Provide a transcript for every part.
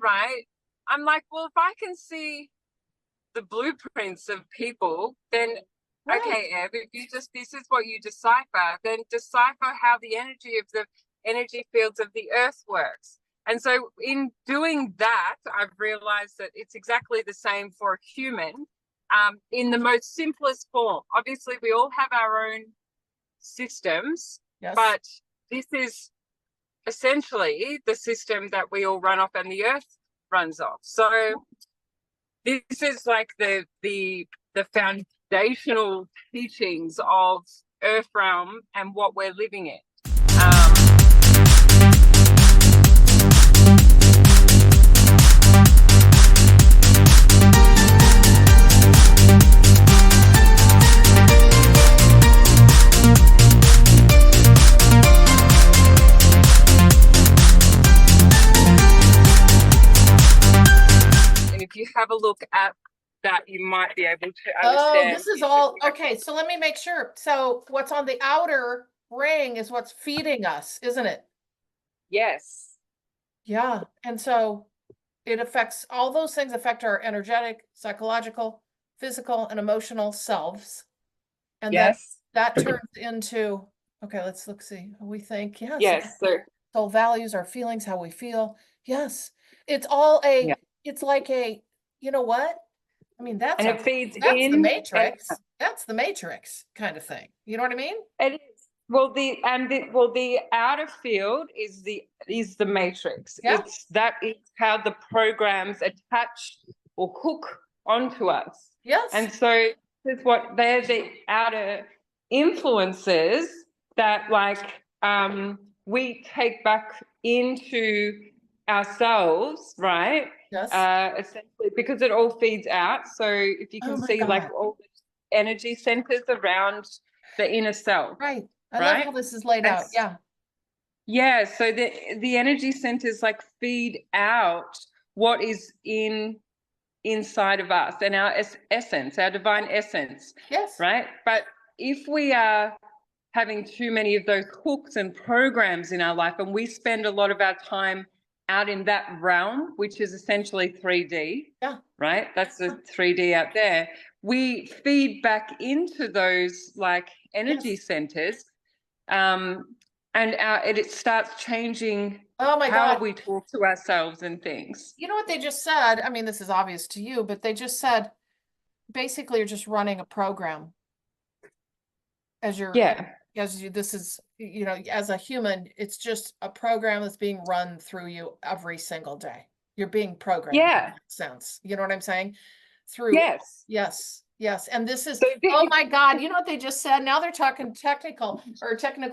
right, I'm like, well, if I can see the blueprints of people, then okay, Eb, if you just, this is what you decipher, then decipher how the energy of the energy fields of the earth works. And so in doing that, I've realized that it's exactly the same for a human, in the most simplest form. Obviously, we all have our own systems, but this is essentially the system that we all run off and the earth runs off. So this is like the foundational teachings of earth realm and what we're living in. If you have a look at that, you might be able to understand. Oh, this is all okay. So let me make sure. So what's on the outer ring is what's feeding us, isn't it? Yes. Yeah. And so it affects, all those things affect our energetic, psychological, physical, and emotional selves. And that turns into, okay, let's see how we think. Yes. Yes. So values, our feelings, how we feel. Yes. It's all it's like a, you know what? I mean, that's it feeds that's in the matrix. That's the matrix kind of thing. You know what I mean? It is. Well, the outer field is the matrix. Yeah. It's how the programs attach or hook onto us. Yes. And so this is what they're the outer influences that we take back into ourselves, right? Yes. Essentially, because it all feeds out. So if you can see like all the energy centers around the inner self. Right. I love how this is laid out. Yeah. Yeah. So the energy centers like feed out what is inside of us and our essence, our divine essence. Yes. Right. But if we are having too many of those hooks and programs in our life, and we spend a lot of our time out in that realm, which is essentially 3D. Yeah. Right. That's the 3D out there. We feed back into those like energy centers, and it starts changing how we talk to ourselves and things. You know what they just said? I mean, this is obvious to you, but they just said basically you're just running a program as you're this is, you know, as a human, it's just a program that's being run through you every single day. You're being programmed. Yeah. In that sense. You know what I'm saying? Yes. And this is, oh my God, you know what they just said? Now they're talking technical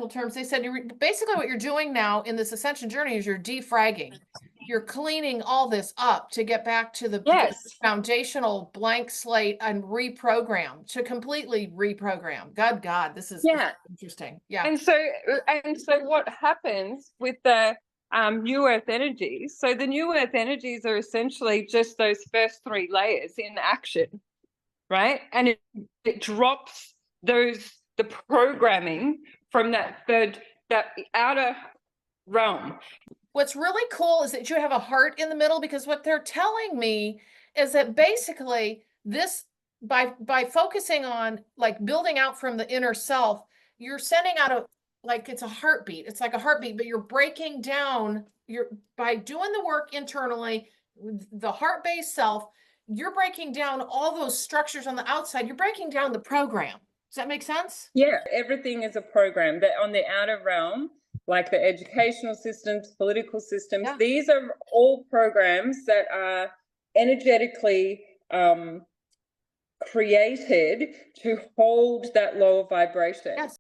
terms. They said basically what you're doing now in this ascension journey is you're defragging. You're cleaning all this up to get back to the foundational blank slate and to completely reprogram. God, this is interesting. Yeah. And so what happens with the new earth energies? So the new earth energies are essentially just those first three layers in action, right? And it drops the programming from that outer realm. What's really cool is that you have a heart in the middle, because what they're telling me is that basically this, by focusing on like building out from the inner self, you're sending out it's a heartbeat. It's like a heartbeat, but you're breaking down, by doing the work internally, the heart-based self, you're breaking down all those structures on the outside. You're breaking down the program. Does that make sense? Yeah, everything is a program. That on the outer realm, like the educational systems, political systems, these are all programs that are energetically created to hold that lower vibration. Yes.